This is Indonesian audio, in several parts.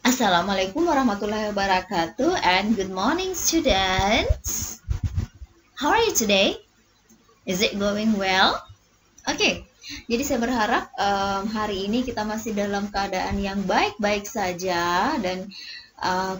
Assalamualaikum warahmatullahi wabarakatuh and good morning students. How are you today? Is it going well? Oke, jadi saya berharap hari ini kita masih dalam keadaan yang baik-baik saja dan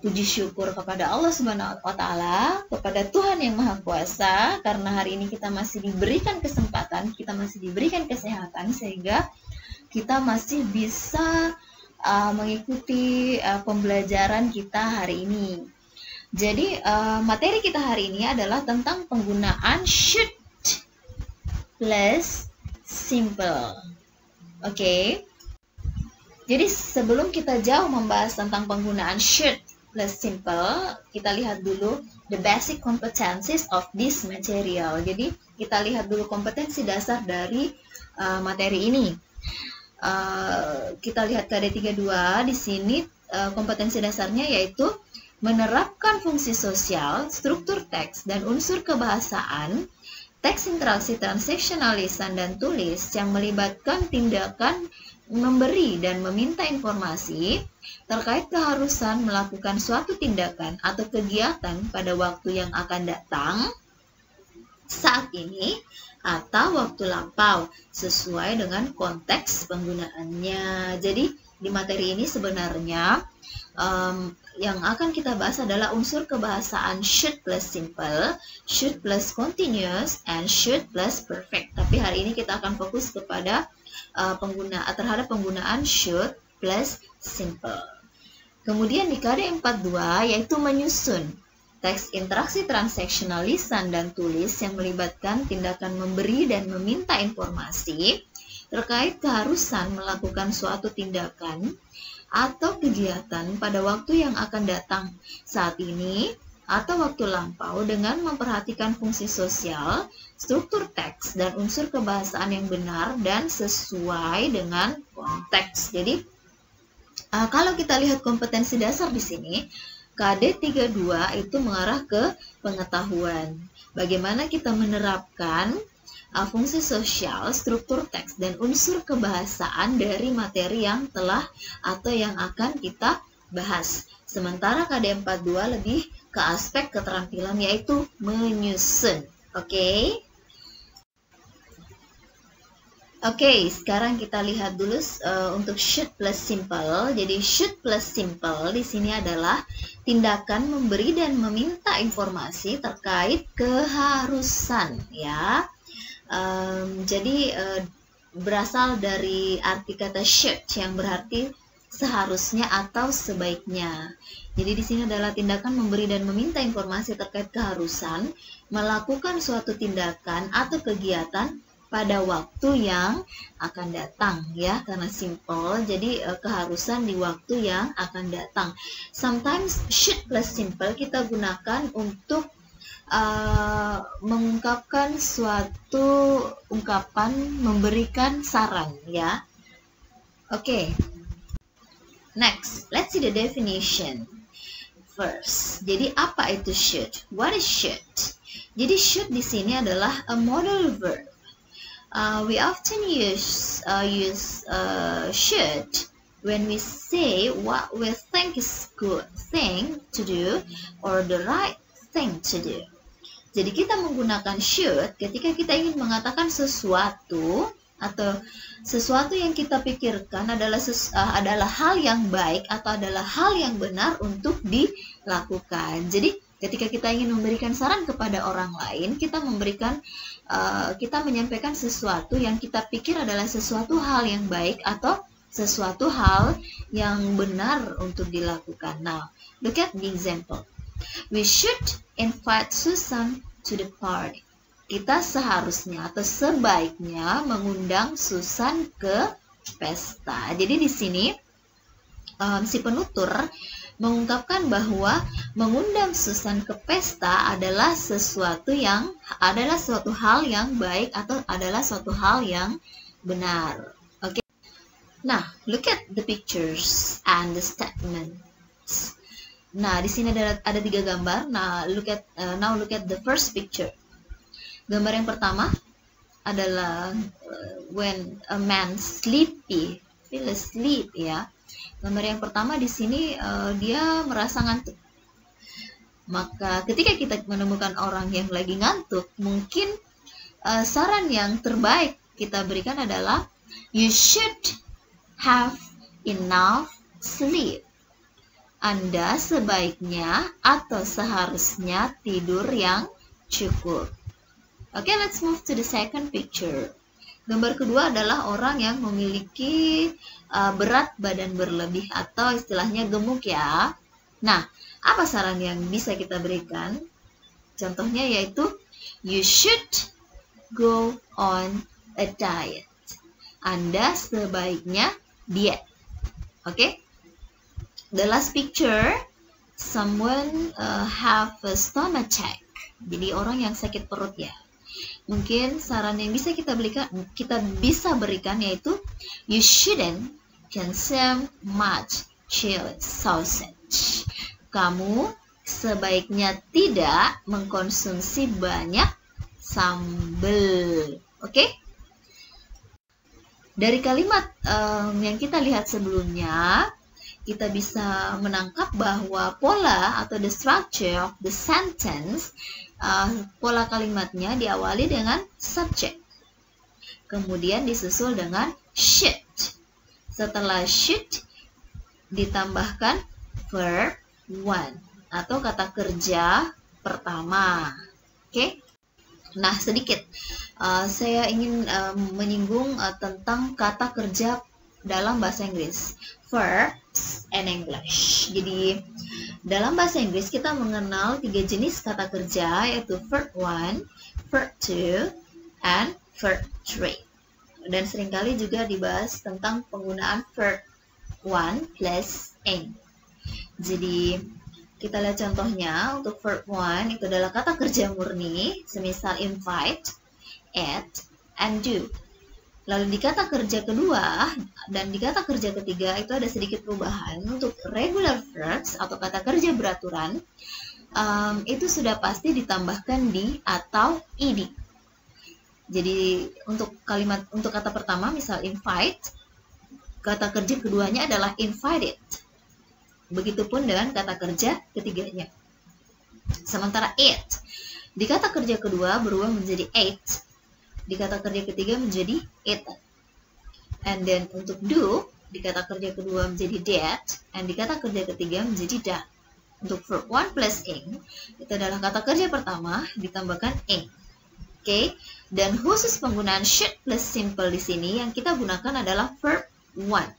puji syukur kepada Allah Subhanahu wa Ta'ala, kepada Tuhan yang Maha Kuasa, karena hari ini kita masih diberikan kesempatan, kita masih diberikan kesehatan sehingga kita masih bisa mengikuti pembelajaran kita hari ini. Jadi materi kita hari ini adalah tentang penggunaan should plus simple. Oke. Jadi sebelum kita jauh membahas tentang penggunaan should plus simple, kita lihat dulu the basic competencies of this material. Jadi kita lihat dulu kompetensi dasar dari materi ini. Kita lihat KD32 di sini kompetensi dasarnya yaitu menerapkan fungsi sosial, struktur teks dan unsur kebahasaan, teks interaksi transaksional lisan dan tulis yang melibatkan tindakan memberi dan meminta informasi terkait keharusan melakukan suatu tindakan atau kegiatan pada waktu yang akan datang, saat ini, atau waktu lampau sesuai dengan konteks penggunaannya. Jadi di materi ini sebenarnya yang akan kita bahas adalah unsur kebahasaan should plus simple, should plus continuous, and should plus perfect. Tapi hari ini kita akan fokus kepada terhadap penggunaan should plus simple. Kemudian di KD42 yaitu menyusun teks interaksi transaksional lisan dan tulis yang melibatkan tindakan memberi dan meminta informasi terkait keharusan melakukan suatu tindakan atau kegiatan pada waktu yang akan datang, saat ini atau waktu lampau, dengan memperhatikan fungsi sosial, struktur teks, dan unsur kebahasaan yang benar dan sesuai dengan konteks. Jadi kalau kita lihat kompetensi dasar di sini, KD32 itu mengarah ke pengetahuan. Bagaimana kita menerapkan fungsi sosial, struktur teks, dan unsur kebahasaan dari materi yang telah atau yang akan kita bahas. Sementara KD42 lebih ke aspek keterampilan yaitu menyusun. Oke? Oke, sekarang kita lihat dulu untuk should plus simple. Jadi should plus simple di sini adalah tindakan memberi dan meminta informasi terkait keharusan, ya. Jadi berasal dari arti kata should yang berarti seharusnya atau sebaiknya. Jadi di sini adalah tindakan memberi dan meminta informasi terkait keharusan melakukan suatu tindakan atau kegiatan pada waktu yang akan datang, ya, karena simple jadi keharusan di waktu yang akan datang. Sometimes should plus simple kita gunakan untuk mengungkapkan suatu ungkapan, memberikan saran, ya. Oke. Next, let's see the definition first. Jadi apa itu should? What is should? Jadi should di sini adalah a modal verb. We often use should when we say what we think is good thing to do or the right thing to do. Jadi kita menggunakan should ketika kita ingin mengatakan sesuatu atau sesuatu yang kita pikirkan adalah hal yang baik atau adalah hal yang benar untuk dilakukan. Jadi ketika kita ingin memberikan saran kepada orang lain, kita menyampaikan sesuatu yang kita pikir adalah sesuatu hal yang baik atau sesuatu hal yang benar untuk dilakukan. Now, look at the example. We should invite Susan to the party. Kita seharusnya atau sebaiknya mengundang Susan ke pesta. Jadi di sini si penutur mengungkapkan bahwa mengundang Susan ke pesta adalah suatu hal yang baik atau adalah suatu hal yang benar. Oke. Nah, look at the pictures and the statements. Nah, di sini ada 3 gambar. Nah, now look at the first picture. Gambar yang pertama adalah when a man feel asleep, ya. Gambar yang pertama di sini dia merasa ngantuk. Maka ketika kita menemukan orang yang lagi ngantuk, mungkin saran yang terbaik kita berikan adalah you should have enough sleep. Anda sebaiknya atau seharusnya tidur yang cukup. Oke, let's move to the second picture. Gambar kedua adalah orang yang memiliki berat badan berlebih atau istilahnya gemuk ya. Nah, apa saran yang bisa kita berikan? Contohnya yaitu you should go on a diet. Anda sebaiknya diet. Oke? The last picture, someone have a stomachache. Jadi orang yang sakit perut ya. Mungkin saran yang bisa kita berikan yaitu you shouldn't consume much chili sausage. Kamu sebaiknya tidak mengkonsumsi banyak sambal. Oke? Dari kalimat yang kita lihat sebelumnya, kita bisa menangkap bahwa pola atau the structure of the sentence, pola kalimatnya diawali dengan subject, kemudian disusul dengan should. Setelah should ditambahkan verb one atau kata kerja pertama. Oke? Nah, sedikit saya ingin menyinggung tentang kata kerja dalam bahasa Inggris, verbs and English. Jadi dalam bahasa Inggris kita mengenal 3 jenis kata kerja, yaitu verb 1, verb 2, and verb 3. Dan seringkali juga dibahas tentang penggunaan verb 1 plus ing. Jadi kita lihat contohnya. Untuk verb 1 itu adalah kata kerja murni, semisal invite, add, and do. Lalu di kata kerja kedua dan di kata kerja ketiga itu ada sedikit perubahan. Untuk regular verbs atau kata kerja beraturan, itu sudah pasti ditambahkan di atau ed. Jadi untuk kata pertama misal invite, kata kerja keduanya adalah invited. Begitupun dengan kata kerja ketiganya. Sementara ate, di kata kerja kedua berubah menjadi ate, di kata kerja ketiga menjadi eaten. And then untuk do, di kata kerja kedua menjadi did, and di kata kerja ketiga menjadi done. Untuk verb 1 plus ing, itu adalah kata kerja pertama ditambahkan ing. Oke, dan khusus penggunaan should plus simple di sini yang kita gunakan adalah verb 1.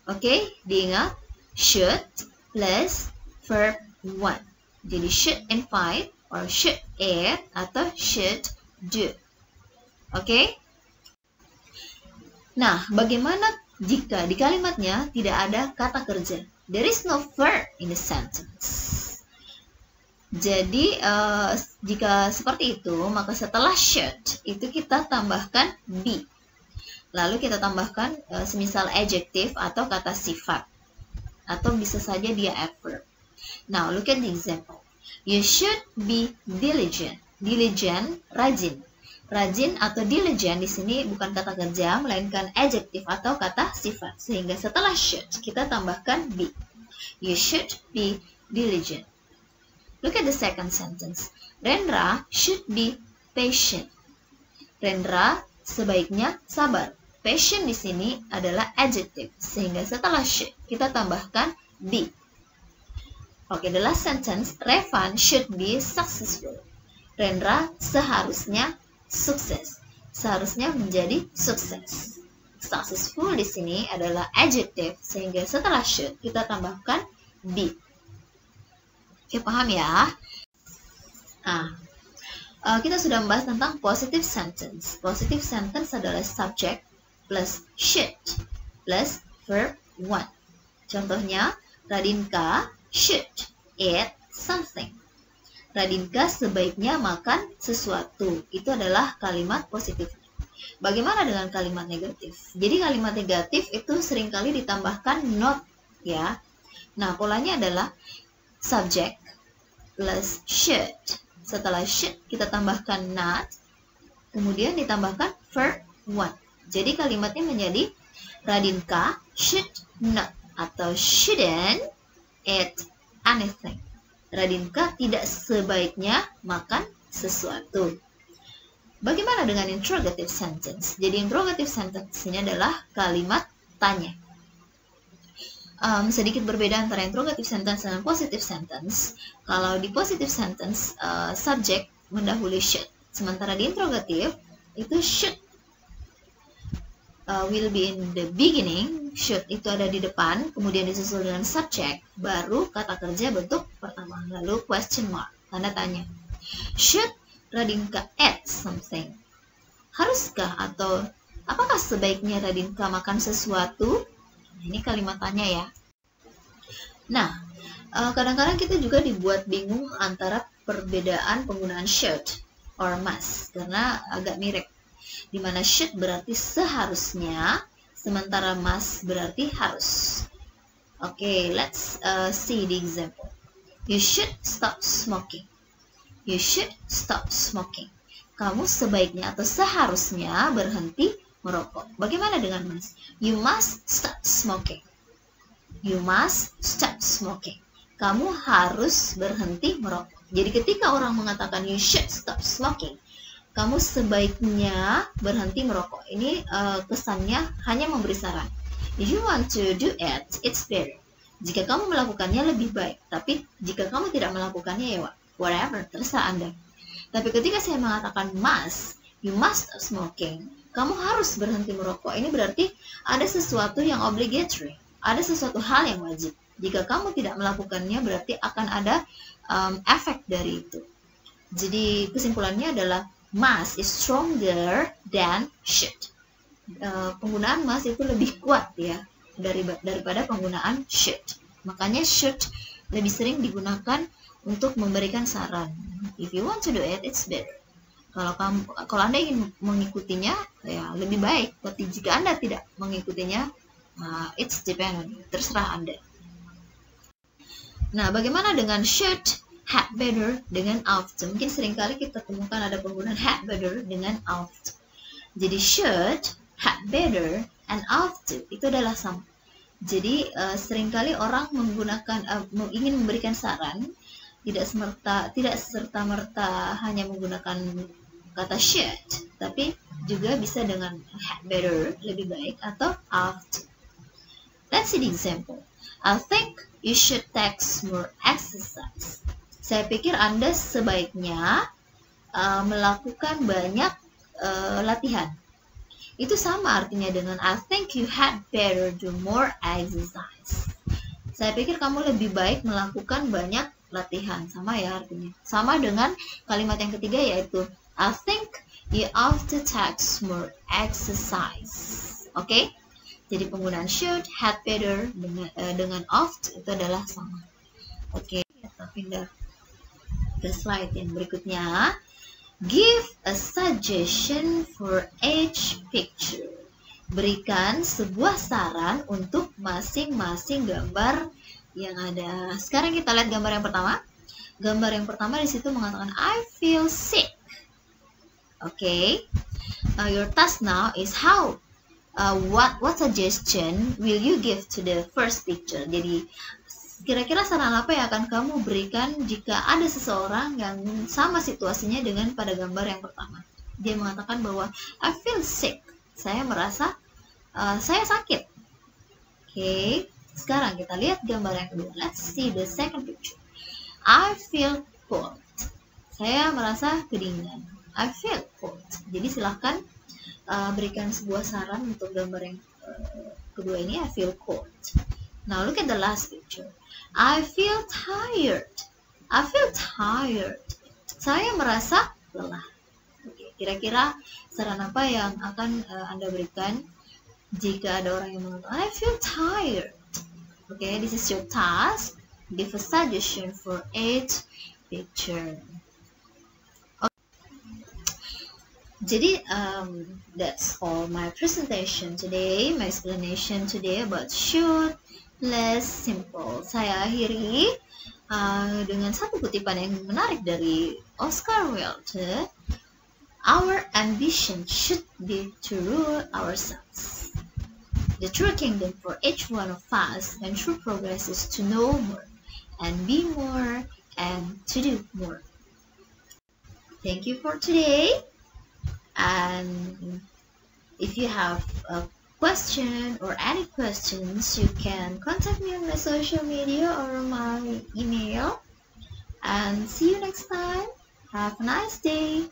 Oke, diingat? Should plus verb 1. Jadi should invite or should add atau should do. Oke? Nah, bagaimana jika di kalimatnya tidak ada kata kerja? There is no verb in the sentence. Jadi, jika seperti itu, maka setelah should itu kita tambahkan be. Lalu kita tambahkan semisal adjective atau kata sifat. Atau bisa saja dia adverb. Now, look at the example. You should be diligent. Diligent, rajin. Rajin atau diligent di sini bukan kata kerja, melainkan adjective atau kata sifat. Sehingga setelah should, kita tambahkan be. You should be diligent. Look at the second sentence. Rendra should be patient. Rendra sebaiknya sabar. Patient di sini adalah adjective, sehingga setelah should kita tambahkan be. Oke, the last sentence, Revan should be successful. Rendra seharusnya sukses. Seharusnya menjadi sukses. Successful di sini adalah adjective, sehingga setelah should kita tambahkan be. Oke, paham ya? Nah, kita sudah membahas tentang positive sentence. Positive sentence adalah subject plus should plus verb 1. Contohnya, Radinka should eat something. Radinka sebaiknya makan sesuatu. Itu adalah kalimat positif. Bagaimana dengan kalimat negatif? Jadi kalimat negatif itu seringkali ditambahkan not ya. Nah, polanya adalah subject plus should. Setelah should kita tambahkan not, kemudian ditambahkan verb 1. Jadi kalimatnya menjadi Radinka should not atau shouldn't eat anything. Radinka tidak sebaiknya makan sesuatu. Bagaimana dengan interrogative sentence? Jadi interrogative sentence ini adalah kalimat tanya. Sedikit berbeda antara interrogative sentence dan positive sentence. Kalau di positive sentence, subjek mendahului should. Sementara di interrogative, itu should will be in the beginning, should itu ada di depan, kemudian disusul dengan subject, baru kata kerja bentuk pertama, lalu question mark, tanda tanya. Should Radinka eat something? Haruskah atau apakah sebaiknya Radinka makan sesuatu? Ini kalimat tanya ya. Nah, kadang-kadang kita juga dibuat bingung antara perbedaan penggunaan should or must karena agak mirip. Dimana should berarti seharusnya, sementara must berarti harus. Okay, let's see the example. You should stop smoking. You should stop smoking. Kamu sebaiknya atau seharusnya berhenti merokok. Bagaimana dengan must? You must stop smoking. You must stop smoking. Kamu harus berhenti merokok. Jadi ketika orang mengatakan you should stop smoking, kamu sebaiknya berhenti merokok. Ini kesannya hanya memberi saran. If you want to do it, it's better. Jika kamu melakukannya lebih baik. Tapi jika kamu tidak melakukannya ya whatever, terserah Anda. Tapi ketika saya mengatakan must, you must stop smoking, kamu harus berhenti merokok. Ini berarti ada sesuatu yang obligatory, ada sesuatu hal yang wajib. Jika kamu tidak melakukannya, berarti akan ada efek dari itu. Jadi kesimpulannya adalah must is stronger than should. Penggunaan must itu lebih kuat ya daripada penggunaan should. Makanya should lebih sering digunakan untuk memberikan saran. If you want to do it, it's better. Kalau Anda ingin mengikutinya, ya lebih baik. Tapi jika Anda tidak mengikutinya, it's dependent. Terserah Anda. Nah, bagaimana dengan should, had better, dengan ought? Mungkin seringkali kita temukan ada penggunaan had better dengan ought. Jadi should, had better, and ought itu adalah sama. Jadi seringkali orang menggunakan ingin memberikan saran, tidak serta-merta hanya menggunakan kata should, tapi juga bisa dengan had better, lebih baik, atau ought. Let's see the example. I think you should take more exercise. Saya pikir Anda sebaiknya melakukan banyak latihan. Itu sama artinya dengan I think you had better do more exercise. Saya pikir kamu lebih baik melakukan banyak latihan. Sama ya artinya. Sama dengan kalimat yang ketiga yaitu I think you ought to take more exercise. Oke? Jadi penggunaan should, had better dengan ought itu adalah sama. Oke, kita pindah ke slide yang berikutnya. Give a suggestion for each picture. Berikan sebuah saran untuk masing-masing gambar yang ada. Sekarang kita lihat gambar yang pertama. Gambar yang pertama di situ mengatakan I feel sick. Okay. Your task now is how. What suggestion will you give to the first picture? Jadi kira-kira saran apa yang akan kamu berikan jika ada seseorang yang sama situasinya dengan pada gambar yang pertama? Dia mengatakan bahwa I feel sick. Saya merasa saya sakit. Okay. Sekarang kita lihat gambar yang kedua. Let's see the second picture. I feel cold. Saya merasa kedinginan. I feel cold. Jadi silahkan berikan sebuah saran untuk gambar yang kedua ini. I feel cold. Now look at the last picture. I feel tired. I feel tired. Saya merasa lelah. Oke, kira-kira saran apa yang akan Anda berikan jika ada orang yang mengatakan I feel tired? Okay, this is your task. Give a suggestion for each picture. Okay. Jadi, that's all my presentation today, my explanation today about should, less, simple. Saya akhiri dengan satu kutipan yang menarik dari Oscar Wilde. Our ambition should be to rule ourselves. The true kingdom for each one of us and true progress is to know more and be more and to do more. Thank you for today. And if you have a question or any questions, you can contact me on my social media or my email. And see you next time. Have a nice day.